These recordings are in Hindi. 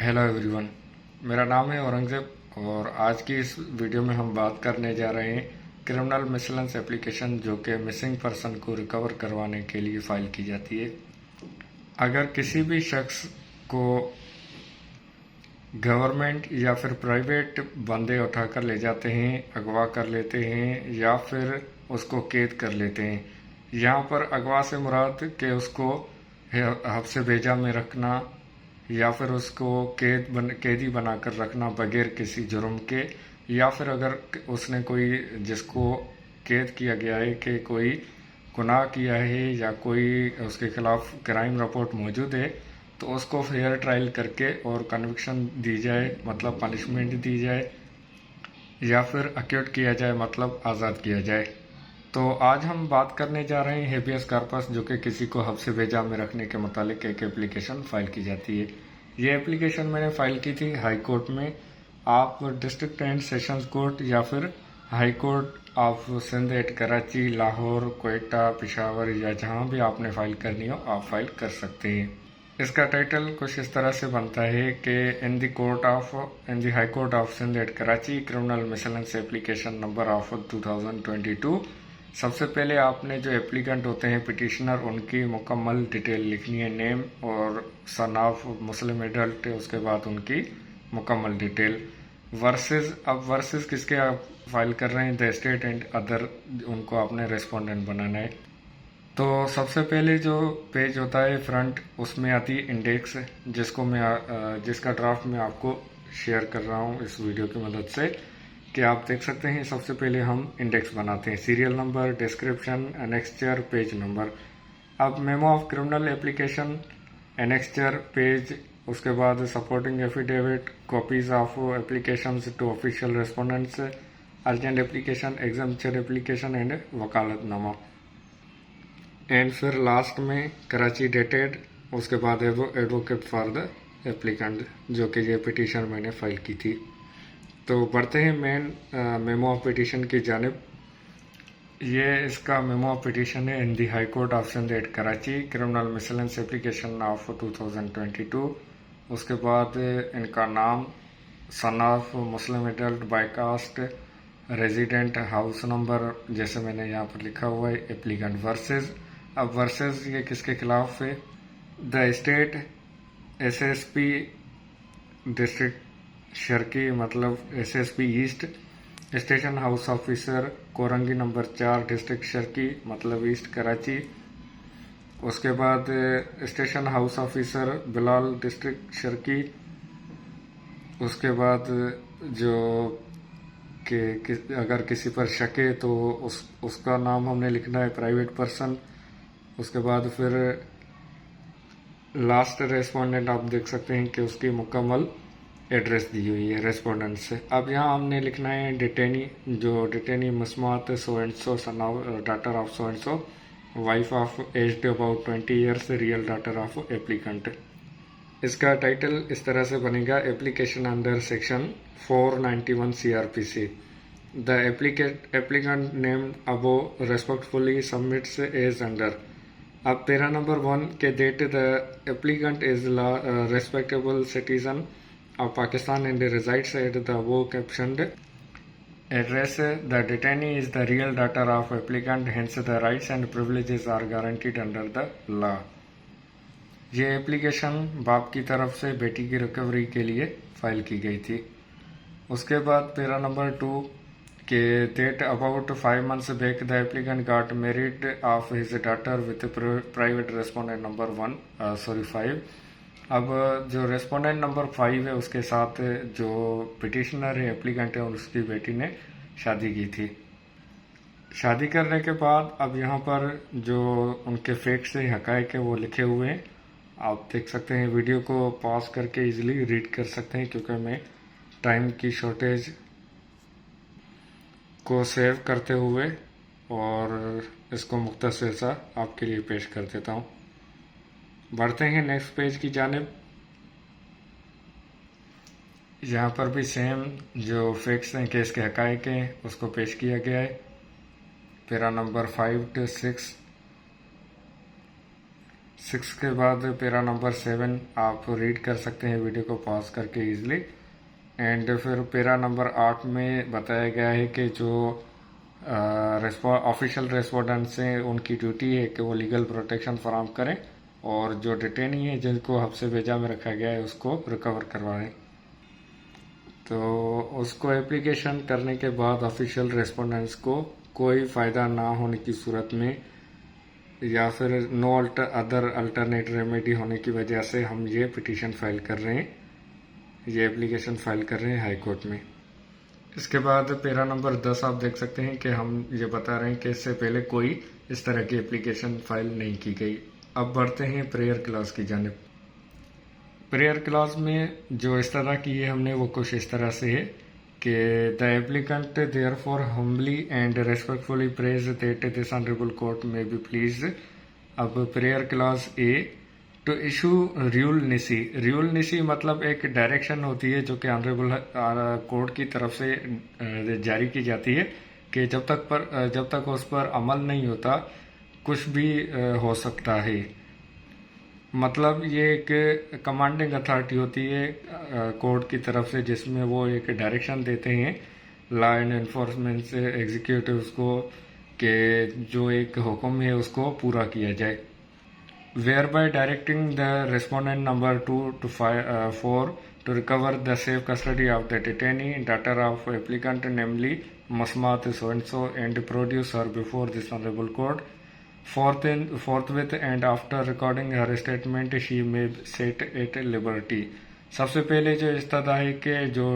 हेलो एवरीवन, मेरा नाम है औरंगजेब और आज की इस वीडियो में हम बात करने जा रहे हैं क्रिमिनल मिसलेंस एप्लीकेशन जो कि मिसिंग पर्सन को रिकवर करवाने के लिए फ़ाइल की जाती है। अगर किसी भी शख्स को गवर्नमेंट या फिर प्राइवेट बंदे उठाकर ले जाते हैं, अगवा कर लेते हैं या फिर उसको कैद कर लेते हैं। यहाँ पर अगवा से मुराद कि उसको हब्से भेजा में रखना या फिर उसको कैदी बनाकर रखना बगैर किसी जुर्म के, या फिर अगर उसने कोई जिसको कैद किया गया है कि कोई गुनाह किया है या कोई उसके खिलाफ क्राइम रिपोर्ट मौजूद है तो उसको फेयर ट्रायल करके और कन्विक्शन दी जाए, मतलब पनिशमेंट दी जाए, या फिर अक्यूट किया जाए, मतलब आज़ाद किया जाए। तो आज हम बात करने जा रहे हैं हेबियस कॉर्पस, जो कि किसी को हब्से भेजा में रखने के मुतालिक एक एप्लीकेशन फाइल की जाती है। ये एप्लीकेशन मैंने फाइल की थी हाई कोर्ट में। आप डिस्ट्रिक्ट एंड सेशंस कोर्ट या फिर high court of Sindh at Karachi, Lahore, Quetta, Peshawar या जहां भी आपने फाइल करनी हो आप फाइल कर सकते हैं। इसका टाइटल कुछ इस तरह से बनता है कि in the high court of Sindh at Karachi criminal miscellaneous application number of 2022। सबसे पहले आपने जो एप्लीकेंट होते हैं पिटिशनर, उनकी मुकम्मल डिटेल लिखनी है, नेम और सन ऑफ मुस्लिम एडल्ट, उसके बाद उनकी मुकम्मल डिटेल। वर्सेस, अब वर्सेस किसके आप फाइल कर रहे हैं, द स्टेट एंड अदर, उनको आपने रेस्पोंडेंट बनाना है। तो सबसे पहले जो पेज होता है फ्रंट, उसमें आती है इंडेक्स, जिसका ड्राफ्ट मैं आपको शेयर कर रहा हूँ इस वीडियो की मदद से कि आप देख सकते हैं। सबसे पहले हम इंडेक्स बनाते हैं, serial number, description, annexure, page number. अब memo of criminal application, annexure, page, उसके बाद supporting affidavit, copies of applications to official respondents, urgent application, exemption application and वकालतनामा, एंड फिर लास्ट में कराची डेटेड, उसके बाद एडवोकेट फॉर द एप्लीकेंट, जो कि ये पिटीशन मैंने फाइल की थी। तो बढ़ते हैं मेन मेमो ऑफ पिटीशन की जानिब। ये इसका मेमो ऑफ पिटीशन है in the high court of Sindh at Karachi criminal miscellaneous application of 2022। उसके बाद इनका नाम, son of Muslim adult by caste, resident, house number जैसे मैंने यहाँ पर लिखा हुआ है, एप्लीकेंट। वर्सेस, अब वर्सेस ये किसके खिलाफ है, द स्टेट एसएसपी डिस्ट्रिक्ट शर्की, मतलब SSP east, station house officer Korangi number 4 district शर्की, मतलब ईस्ट कराची। उसके बाद station house officer Bilal district शर्की। उसके बाद जो कि अगर किसी पर शक है तो उसका नाम हमने लिखना है, प्राइवेट पर्सन। उसके बाद फिर लास्ट रेस्पोंडेंट आप देख सकते हैं कि उसकी मुकम्मल एड्रेस दी हुई है रेस्पोंडेंट से। अब यहाँ हमने लिखना है डिटेनी, जो detainee Musammat so and so, son of daughter of so and so, wife of aged about 20 years, real daughter of applicant. इसका टाइटल इस तरह से बनेगा, application under section 491 CRPC। The applicant name above respectfully submits as under. अब पैरा नंबर 1 के date, the applicant is respectable citizen of Pakistan and resides at the above captioned address. The detainee is the real daughter of applicant, hence the rights and privileges are guaranteed under the law. ये एप्लीकेशन बाप की तरफ से बेटी की रिकवरी के लिए फाइल की गई थी। उसके बाद पैरा नंबर 2 के date about 5 months back the applicant got married of his daughter with private respondent number 5। अब जो रेस्पोंडेंट नंबर 5 है उसके साथ जो पिटिशनर है, एप्लीकेंट है, और उसकी बेटी ने शादी की थी। शादी करने के बाद अब यहाँ पर जो उनके फैक्ट्स हैं, हकायक है, वो लिखे हुए हैं। आप देख सकते हैं, वीडियो को पॉज करके इजीली रीड कर सकते हैं क्योंकि मैं टाइम की शॉर्टेज को सेव करते हुए और इसको मुख्तसर सा आपके लिए पेश कर देता हूँ। बढ़ते हैं नेक्स्ट पेज की जानिब। यहाँ पर भी सेम जो फैक्ट्स हैं, केस के हकायक हैं, उसको पेश किया गया है। पैरा नंबर 5 to 6 6 के बाद पैरा नंबर 7 आप रीड कर सकते हैं वीडियो को पॉज करके इजीली। एंड फिर पैरा नंबर 8 में बताया गया है कि जो ऑफिशियल रेस्पोंडेंट्स हैं उनकी ड्यूटी है कि वो लीगल प्रोटेक्शन फराहम करें और जो डिटेनी है जिनको हब्से भेजा में रखा गया है उसको रिकवर करवाएं। तो उसको एप्लीकेशन करने के बाद ऑफिशियल रेस्पोंडेंट्स को कोई फ़ायदा ना होने की सूरत में या फिर नो अदर अल्टरनेट रेमेडी होने की वजह से हम ये पिटीशन फाइल कर रहे हैं, ये एप्लीकेशन फाइल कर रहे हैं हाई कोर्ट में। इसके बाद पैरा नंबर 10 आप देख सकते हैं कि हम ये बता रहे हैं कि इससे पहले कोई इस तरह की एप्लीकेशन फाइल नहीं की गई। अब बढ़ते हैं प्रेयर क्लॉज की जानिब। प्रेयर क्लॉज में जो इस तरह की है हमने वो कुछ इस तरह से है कि the applicant there humbly and respectfully prays that this honourable court may be pleased. अब prayer clause A to issue rule nisi मतलब एक डायरेक्शन होती है जो कि ऑनरेबल कोर्ट की तरफ से जारी की जाती है कि जब तक उस पर अमल नहीं होता कुछ भी हो सकता है। मतलब ये एक कमांडिंग अथॉरिटी होती है कोर्ट की तरफ से जिसमें वो एक डायरेक्शन देते हैं लॉ एंड एनफोर्समेंट से एग्जीक्यूटिव्स को कि जो एक हुक्म है उसको पूरा किया जाए। Whereby directing the respondent number 2 to 4 to recover the safe custody of the detainee, daughter of applicant, namely Masmat so-and-so, and produce her before this honorable court. Forthwith and after recording her statement, she may set at liberty. सबसे पहले जो इस्तदा है कि जो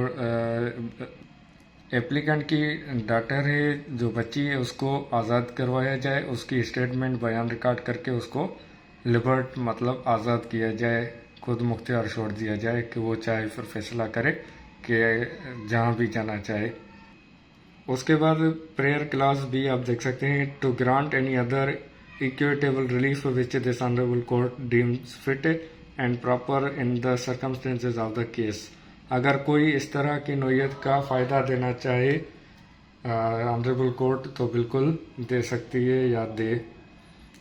एप्लीकेंट की डॉटर है, जो बच्ची है, उसको आज़ाद करवाया जाए, उसकी स्टेटमेंट बयान रिकॉर्ड करके उसको लिबर्ट मतलब आज़ाद किया जाए, खुद मुख्तियार छोड़ दिया जाए कि वो चाहे फिर फैसला करे कि जहाँ भी जाना चाहे। उसके बाद प्रेयर क्लास भी आप देख सकते हैं to grant any other equitable relief which this honourable court deems fit and proper in the circumstances of the case. अगर कोई इस तरह की नोयत का फ़ायदा देना चाहे ऑनरेबल कोर्ट तो बिल्कुल दे सकती है या दे,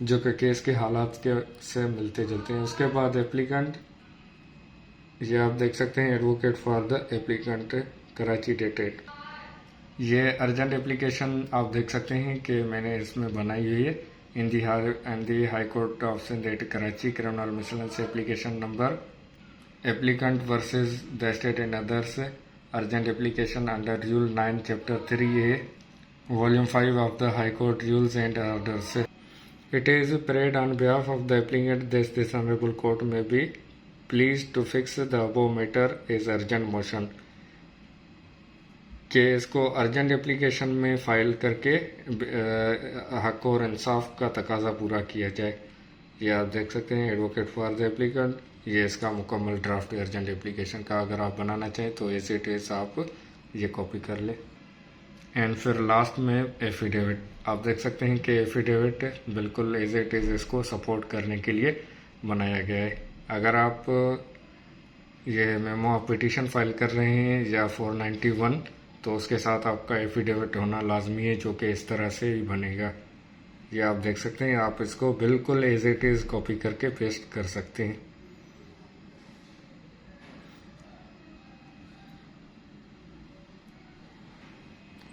जो कि केस के हालात के से मिलते जुलते हैं। उसके बाद एप्लीकेंट, ये आप देख सकते हैं advocate for the applicant Karachi dated. ये अर्जेंट एप्लीकेशन आप देख सकते हैं कि मैंने इसमें बनाई हुई है in the high court of Sindh at Karachi criminal miscellaneous application number applicant versus the state and others urgent application under rule 9 chapter 3A volume 5 of the high court rules and orders. It is prayed on behalf of the applicant that this honorable court may be pleased to fix the above matter as urgent motion। कि इसको अर्जेंट एप्लीकेशन में फाइल करके हक और इंसाफ का तकाजा पूरा किया जाए। ये आप देख सकते हैं एडवोकेट फॉर द एप्लीकेंट, ये इसका मुकम्मल ड्राफ्ट अर्जेंट एप्लीकेशन का। अगर आप बनाना चाहें तो एज इट इज़ आप ये कॉपी कर लें। एंड फिर लास्ट में एफिडेविट आप देख सकते हैं कि एफिडेविट बिल्कुल एज इट इज़ इसको सपोर्ट करने के लिए बनाया गया है। अगर आप ये मेमो पिटीशन फाइल कर रहे हैं या 491 तो उसके साथ आपका एफिडेविट होना लाजमी है, जो कि इस तरह से ही बनेगा। ये आप देख सकते हैं, आप इसको बिल्कुल एज इट इज़ कॉपी करके पेस्ट कर सकते हैं।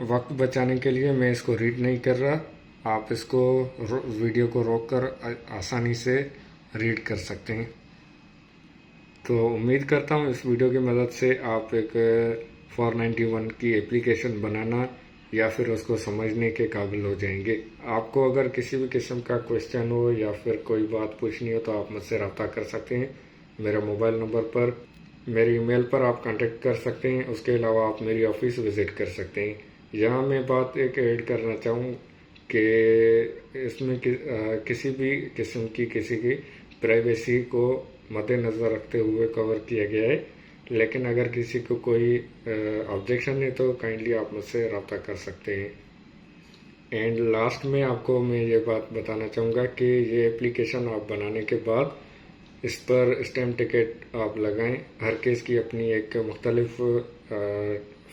वक्त बचाने के लिए मैं इसको रीड नहीं कर रहा, आप इसको वीडियो को रोककर आसानी से रीड कर सकते हैं। तो उम्मीद करता हूँ इस वीडियो की मदद से आप एक 491 की एप्लीकेशन बनाना या फिर उसको समझने के काबिल हो जाएंगे। आपको अगर किसी भी किस्म का क्वेश्चन हो या फिर कोई बात पूछनी हो तो आप मुझसे रब्ता कर सकते हैं मेरा मोबाइल नंबर पर, मेरे ईमेल पर आप कांटेक्ट कर सकते हैं। उसके अलावा आप मेरी ऑफिस विज़िट कर सकते हैं। यहाँ मैं बात एक ऐड करना चाहूँ कि इसमें किसी भी किस्म की किसी की प्राइवेसी को मद्देनज़र रखते हुए कवर किया गया है, लेकिन अगर किसी को कोई ऑब्जेक्शन है तो काइंडली आप मुझसे रब्ता कर सकते हैं। एंड लास्ट में आपको मैं ये बात बताना चाहूँगा कि ये एप्लीकेशन आप बनाने के बाद इस पर स्टैम्प टिकट आप लगाएं। हर केस की अपनी एक मुख्तलिफ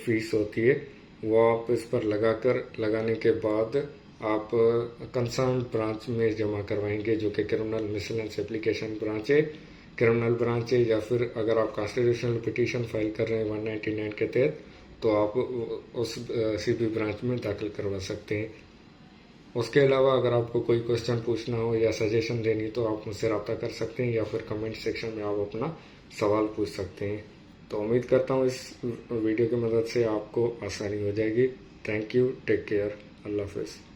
फ़ीस होती है, वो आप इस पर लगाने के बाद आप कंसर्न ब्रांच में जमा करवाएंगे, जो कि क्रिमिनल मिसलेनियस एप्लीकेशन ब्रांच है, क्रिमिनल ब्रांच है, या फिर अगर आप कॉन्स्टिट्यूशनल पिटीशन फाइल कर रहे हैं 199 के तहत तो आप उस सीपी ब्रांच में दाखिल करवा सकते हैं। उसके अलावा अगर आपको कोई क्वेश्चन पूछना हो या सजेशन देनी तो आप मुझसे रब्ता कर सकते हैं, या फिर कमेंट सेक्शन में आप अपना सवाल पूछ सकते हैं। तो उम्मीद करता हूँ इस वीडियो की मदद से आपको आसानी हो जाएगी। थैंक यू, टेक केयर, अल्लाह हाफिज़।